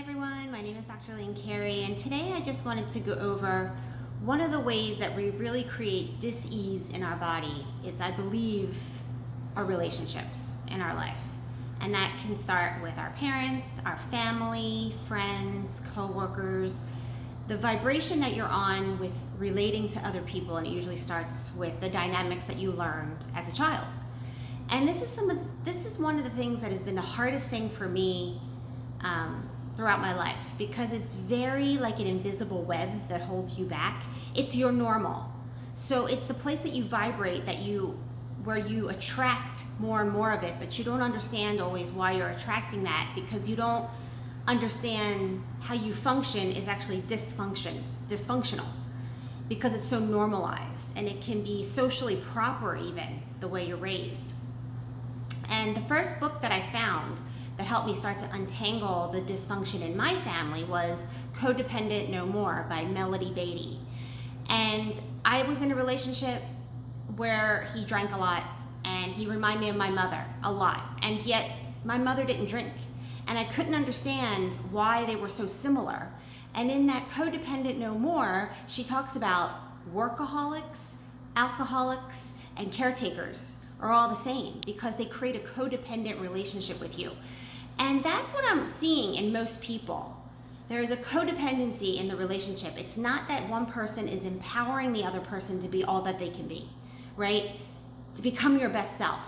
everyone, my name is Dr. Lane Carey, and today I just wanted to go over one of the ways that we really create dis-ease in our body. It's, I believe, our relationships in our life. And that can start with our parents, our family, friends, co-workers, the vibration that you're on with relating to other people, and it usually starts with the dynamics that you learned as a child. And this is one of the things that has been the hardest thing for me throughout my life, because it's very like an invisible web that holds you back. It's your normal. So it's the place that you vibrate, where you attract more and more of it, but you don't understand always why you're attracting that, because you don't understand how you function is actually dysfunctional, because it's so normalized, and it can be socially proper even the way you're raised. And the first book that I found that helped me start to untangle the dysfunction in my family was Codependent No More by Melodie, Beatty. And I was in a relationship where he drank a lot, and he reminded me of my mother a lot, and yet my mother didn't drink, and I couldn't understand why they were so similar. And in that Codependent No More, she talks about workaholics, alcoholics, and caretakers are all the same, because they create a codependent relationship with you. And that's what I'm seeing in most people. There is a codependency in the relationship. It's not that one person is empowering the other person to be all that they can be, right? To become your best self.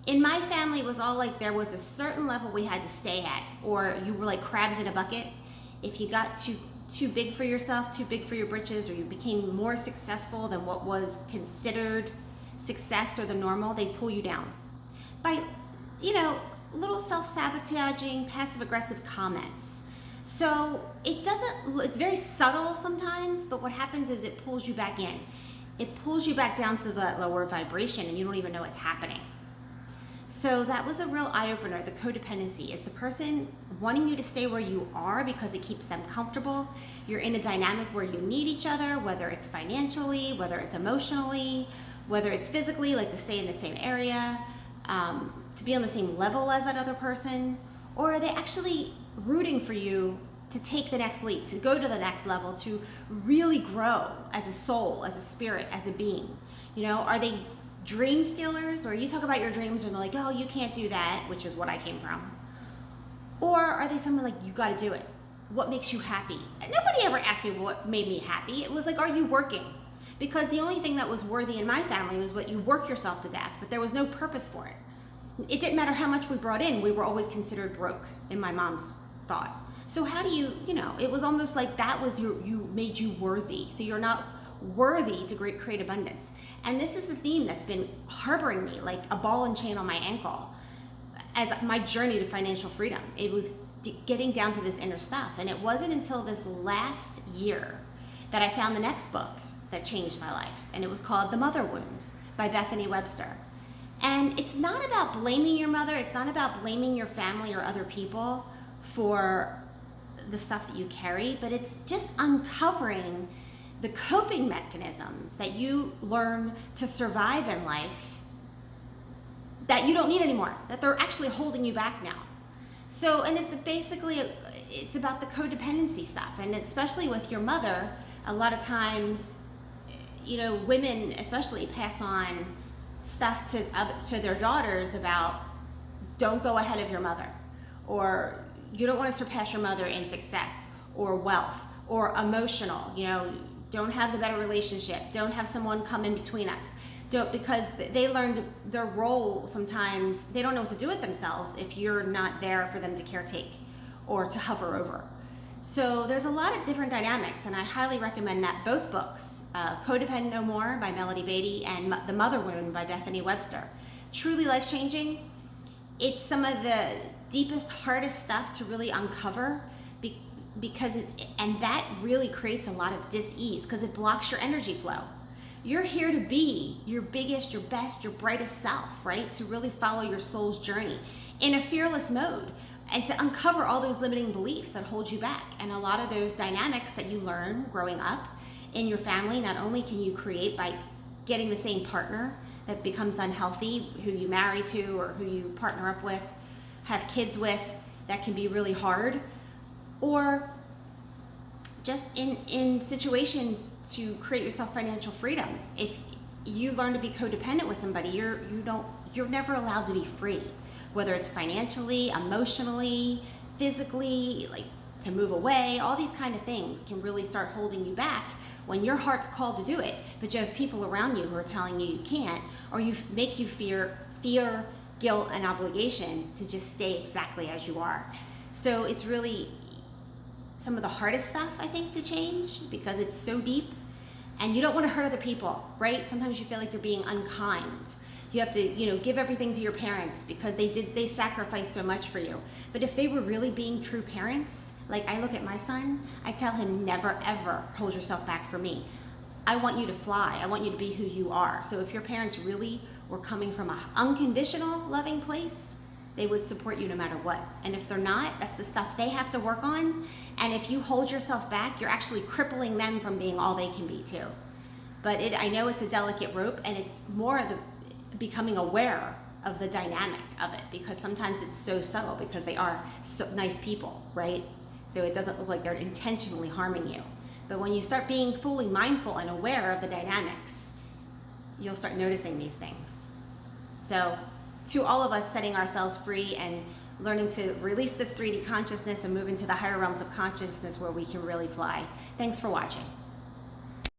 In my family, it was all like there was a certain level we had to stay at, or you were like crabs in a bucket. If you got too big for yourself, too big for your britches, or you became more successful than what was considered success or the normal, they'd pull you down by, little self-sabotaging, passive-aggressive comments. So it's very subtle sometimes, but what happens is it pulls you back in. It pulls you back down to that lower vibration, and you don't even know what's happening. So that was a real eye-opener. The codependency is the person wanting you to stay where you are because it keeps them comfortable. You're in a dynamic where you need each other, whether it's financially, whether it's emotionally, whether it's physically, like to stay in the same area, to be on the same level as that other person, or are they actually rooting for you to take the next leap, to go to the next level, to really grow as a soul, as a spirit, as a being? Are they dream stealers, or you talk about your dreams and they're like, oh, you can't do that, which is what I came from? Or are they someone like, you got to do it? What makes you happy? And nobody ever asked me what made me happy. It was like, are you working? Because the only thing that was worthy in my family was what you work yourself to death, but there was no purpose for it. It didn't matter how much we brought in, we were always considered broke in my mom's thought. So how do you, it was almost like that was made you worthy. So you're not worthy to create abundance. And this is the theme that's been harboring me like a ball and chain on my ankle as my journey to financial freedom. It was getting down to this inner stuff. And it wasn't until this last year that I found the next book that changed my life. And it was called The Mother Wound by Bethany Webster. And it's not about blaming your mother. It's not about blaming your family or other people for the stuff that you carry, but it's just uncovering the coping mechanisms that you learn to survive in life that you don't need anymore, that they're actually holding you back now. So, and it's about the codependency stuff, and especially with your mother, a lot of times, women especially pass on stuff to their daughters about, don't go ahead of your mother, or you don't want to surpass your mother in success or wealth or emotional, don't have the better relationship, don't have someone come in between us, because they learned their role. Sometimes they don't know what to do with themselves if you're not there for them to caretake or to hover over. So there's a lot of different dynamics, and I highly recommend that both books, Codependent No More by Melodie, Beatty, and The Mother Wound by Bethany Webster. Truly life-changing. It's some of the deepest, hardest stuff to really uncover, because that really creates a lot of dis-ease, because it blocks your energy flow. You're here to be your biggest, your best, your brightest self, right? To really follow your soul's journey in a fearless mode, and to uncover all those limiting beliefs that hold you back. And a lot of those dynamics that you learn growing up in your family, not only can you create by getting the same partner that becomes unhealthy, who you marry to or who you partner up with, have kids with, that can be really hard. or just in situations to create yourself financial freedom. If you learn to be codependent with somebody, you're never allowed to be free, whether it's financially, emotionally, physically, like to move away. All these kind of things can really start holding you back when your heart's called to do it, but you have people around you who are telling you you can't, or make you fear, guilt, and obligation to just stay exactly as you are. So it's really some of the hardest stuff, I think, to change, because it's so deep, and you don't want to hurt other people, right? Sometimes you feel like you're being unkind. You have to, give everything to your parents because they sacrificed so much for you. But if they were really being true parents, like I look at my son, I tell him, never ever hold yourself back for me. I want you to fly. I want you to be who you are. So if your parents really were coming from an unconditional loving place, they would support you no matter what. And if they're not, that's the stuff they have to work on. And if you hold yourself back, you're actually crippling them from being all they can be too. But I know it's a delicate rope, and it's more the becoming aware of the dynamic of it, because sometimes it's so subtle because they are so nice people, right? So it doesn't look like they're intentionally harming you. But when you start being fully mindful and aware of the dynamics, you'll start noticing these things. So to all of us setting ourselves free and learning to release this 3D consciousness and move into the higher realms of consciousness where we can really fly. Thanks for watching.